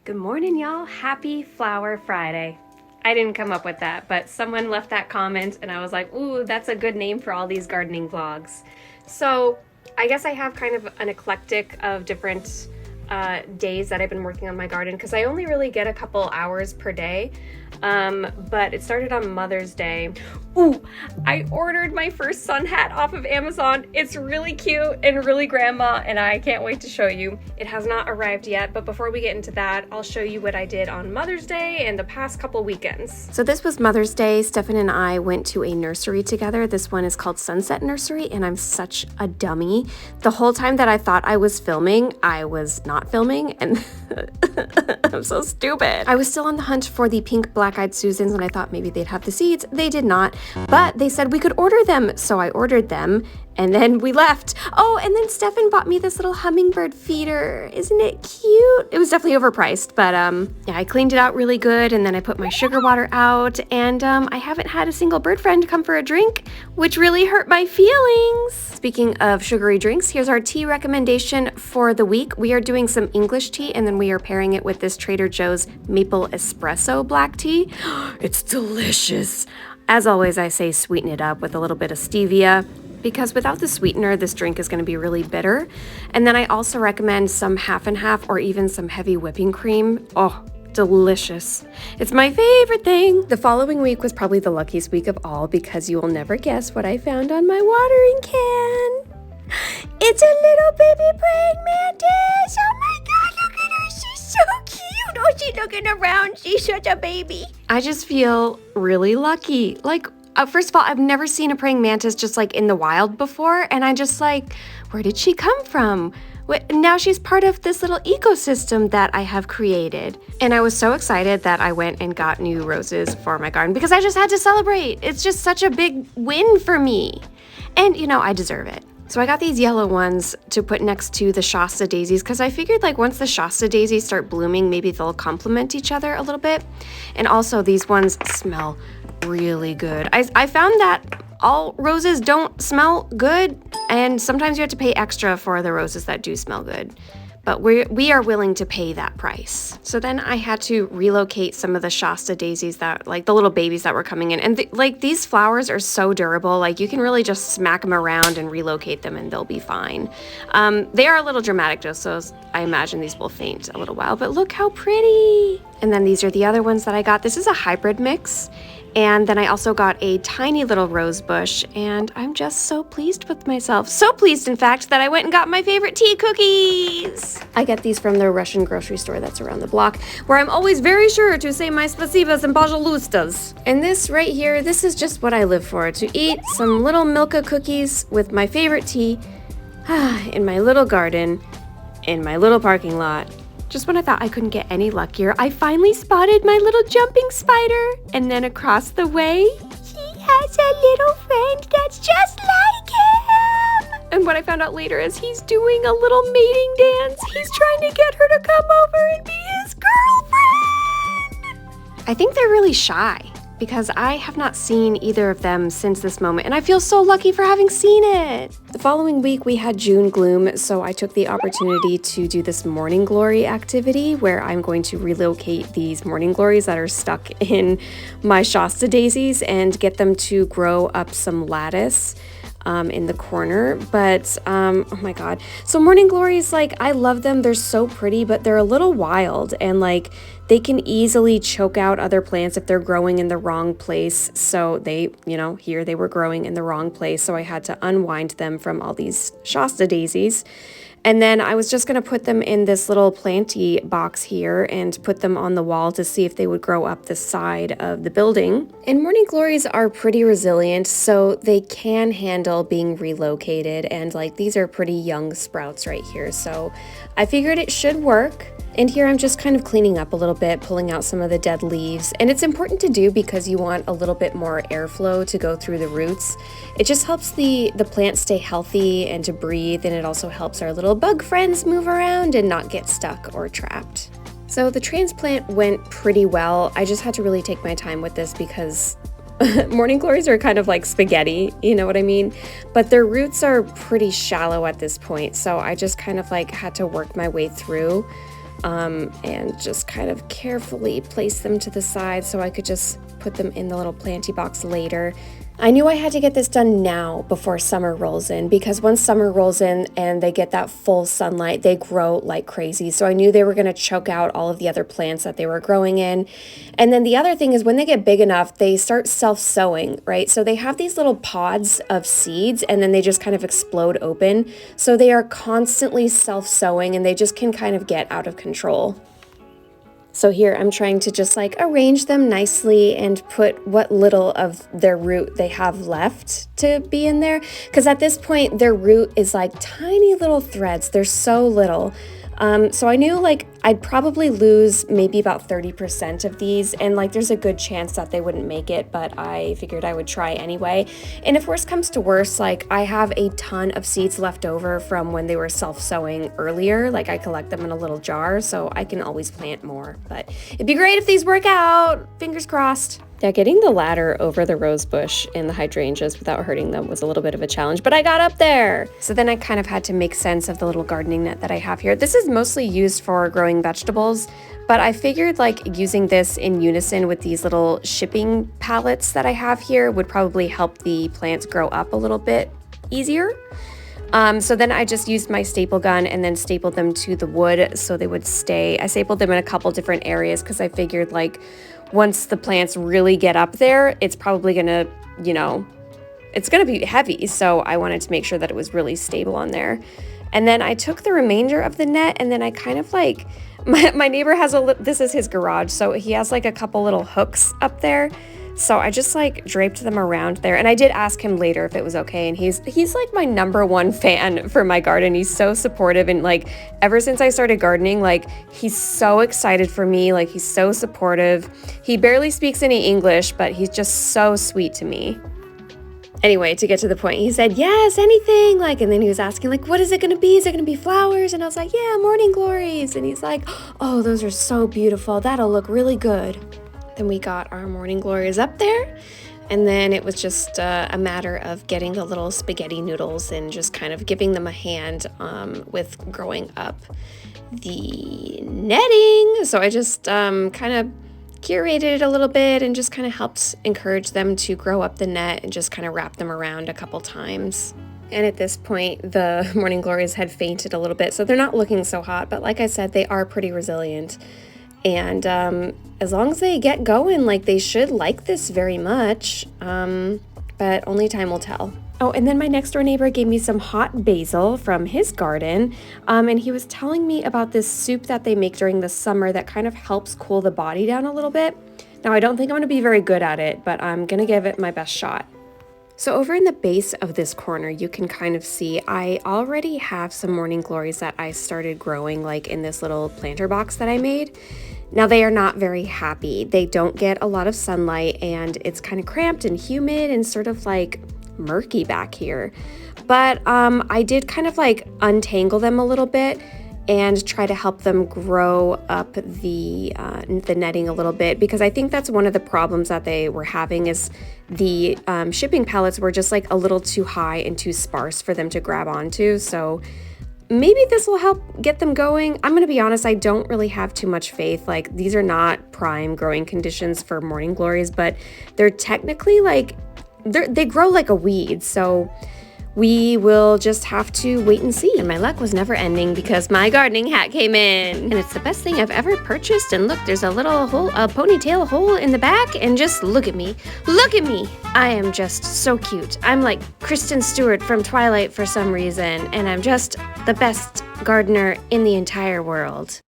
Good morning, y'all. Happy Flower Friday. I didn't come up with that, but someone left that comment and I was like, ooh, that's a good name for all these gardening vlogs. So I guess I have kind of an eclectic of different days that I've been working on my garden because I only really get a couple hours per day. But it started on Mother's Day. Ooh, I ordered my first sun hat off of Amazon. It's really cute and really grandma, and I can't wait to show you. It has not arrived yet, but before we get into that, I'll show you what I did on Mother's Day and the past couple weekends. So this was Mother's Day. Stefan and I went to a nursery together. This one is called Sunset Nursery, and I'm such a dummy. The whole time that I thought I was filming, I was not filming, and I'm so stupid. I was still on the hunt for the pink black-eyed Susans, and I thought maybe they'd have the seeds. They did not, but they said we could order them, so I ordered them, and then we left. Oh, and then Stefan bought me this little hummingbird feeder. Isn't it cute? It was definitely overpriced, but yeah, I cleaned it out really good, and then I put my sugar water out, and I haven't had a single bird friend come for a drink, which really hurt my feelings. Speaking of sugary drinks, here's our tea recommendation for the week. We are doing some English tea, and then we are pairing it with this Trader Joe's maple espresso black tea. It's delicious. As always, I say sweeten it up with a little bit of stevia, because without the sweetener, this drink is going to be really bitter. And then I also recommend some half and half or even some heavy whipping cream. Oh, delicious. It's my favorite thing. The following week was probably the luckiest week of all because you will never guess what I found on my watering can. It's a little baby praying mantis. Oh my God, look at her. She's so cute. Oh, she's looking around. She's such a baby. I just feel really lucky. Like, first of all, I've never seen a praying mantis just like in the wild before. And I just like, where did she come from? Now she's part of this little ecosystem that I have created. And I was so excited that I went and got new roses for my garden because I just had to celebrate. It's just such a big win for me. And you know, I deserve it. So I got these yellow ones to put next to the Shasta daisies because I figured like once the Shasta daisies start blooming, maybe they'll complement each other a little bit. And also these ones smell really good. I found that all roses don't smell good, and sometimes you have to pay extra for the roses that do smell good. But we are willing to pay that price. So then I had to relocate some of the Shasta daisies that, like the little babies that were coming in. And like these flowers are so durable, like you can really just smack them around and relocate them and they'll be fine. They are a little dramatic though, so I imagine these will faint a little while, but look how pretty. And then these are the other ones that I got. This is a hybrid mix. And then I also got a tiny little rose bush, and I'm just so pleased with myself. So pleased, in fact, that I went and got my favorite tea cookies. I get these from the Russian grocery store that's around the block, where I'm always very sure to say my spasibas and pajalustas. And this right here, this is just what I live for, to eat some little Milka cookies with my favorite tea in my little garden, in my little parking lot. Just when I thought I couldn't get any luckier, I finally spotted my little jumping spider. And then across the way, he has a little friend that's just like him. And what I found out later is he's doing a little mating dance. He's trying to get her to come over and be his girlfriend. I think they're really shy because I have not seen either of them since this moment, and I feel so lucky for having seen it. The following week we had June gloom, so I took the opportunity to do this morning glory activity where I'm going to relocate these morning glories that are stuck in my Shasta daisies and get them to grow up some lattice in the corner. But oh my God, so morning glories, like I love them. They're so pretty, but they're a little wild, and like they can easily choke out other plants if they're growing in the wrong place. So they, you know, here they were growing in the wrong place, so I had to unwind them from all these Shasta daisies. And then I was just going to put them in this little planty box here and put them on the wall to see if they would grow up the side of the building. And morning glories are pretty resilient, so they can handle being relocated. And like these are pretty young sprouts right here, so I figured it should work. And here I'm just kind of cleaning up a little bit, pulling out some of the dead leaves. And it's important to do because you want a little bit more airflow to go through the roots. It just helps the plant stay healthy and to breathe, and it also helps our little bug friends move around and not get stuck or trapped. So the transplant went pretty well. I just had to really take my time with this because morning glories are kind of like spaghetti, you know what I mean? But their roots are pretty shallow at this point, so I just kind of like had to work my way through. and just kind of carefully place them to the side so I could just put them in the little planty box later. I knew I had to get this done now before summer rolls in, because once summer rolls in and they get that full sunlight, they grow like crazy. So I knew they were going to choke out all of the other plants that they were growing in. And then the other thing is, when they get big enough, they start self-sowing, right? So they have these little pods of seeds and then they just kind of explode open. So they are constantly self-sowing and they just can kind of get out of control. So here I'm trying to just like arrange them nicely and put what little of their root they have left to be in there. Because at this point, their root is like tiny little threads. They're so little. So I knew like I'd probably lose maybe about 30% of these, and like there's a good chance that they wouldn't make it, but I figured I would try anyway. And if worse comes to worse, like I have a ton of seeds left over from when they were self-sowing earlier. Like I collect them in a little jar, so I can always plant more. But it'd be great if these work out. Fingers crossed. Yeah, getting the ladder over the rose bush and the hydrangeas without hurting them was a little bit of a challenge, but I got up there. So then I kind of had to make sense of the little gardening net that I have here. This is mostly used for growing vegetables, but I figured like using this in unison with these little shipping pallets that I have here would probably help the plants grow up a little bit easier. So then I just used my staple gun and then stapled them to the wood so they would stay. I stapled them in a couple different areas because I figured like once the plants really get up there, it's probably gonna, it's gonna be heavy. So I wanted to make sure that it was really stable on there. And then I took the remainder of the net and then I kind of like, my neighbor has this is his garage. So he has like a couple little hooks up there. So I just like draped them around there, and I did ask him later if it was okay, and he's like my #1 fan for my garden. He's so supportive, and like ever since I started gardening, like he's so excited for me, like he's so supportive. He barely speaks any English, but he's just so sweet to me. Anyway, to get to the point, he said, yes, anything, like, and then he was asking, like, what is it going to be? Is it going to be flowers? And I was like, yeah, morning glories. And he's like, oh, those are so beautiful. That'll look really good. Then we got our morning glories up there, and then it was just a matter of getting the little spaghetti noodles and just kind of giving them a hand with growing up the netting. So I just kind of curated it a little bit and just kind of helped encourage them to grow up the net and just kind of wrap them around a couple times. And at this point, the morning glories had fainted a little bit, so they're not looking so hot, but like I said, they are pretty resilient. And as long as they get going, like they should like this very much, but only time will tell. Oh, and then my next door neighbor gave me some hot basil from his garden, and he was telling me about this soup that they make during the summer that kind of helps cool the body down a little bit. Now, I don't think I'm going to be very good at it, but I'm going to give it my best shot. So over in the base of this corner, you can kind of see I already have some morning glories that I started growing like in this little planter box that I made. Now they are not very happy. They don't get a lot of sunlight and it's kind of cramped and humid and sort of like murky back here. But I did kind of like untangle them a little bit and try to help them grow up the netting a little bit, because I think that's one of the problems that they were having is the shipping pallets were just like a little too high and too sparse for them to grab onto. So maybe this will help get them going. I'm gonna be honest, I don't really have too much faith. Like these are not prime growing conditions for morning glories, but they're technically like, they grow like a weed. So we will just have to wait and see. And my luck was never ending because my gardening hat came in. And it's the best thing I've ever purchased. And look, there's a little hole, a ponytail hole in the back. And just look at me. Look at me. I am just so cute. I'm like Kristen Stewart from Twilight for some reason. And I'm just the best gardener in the entire world.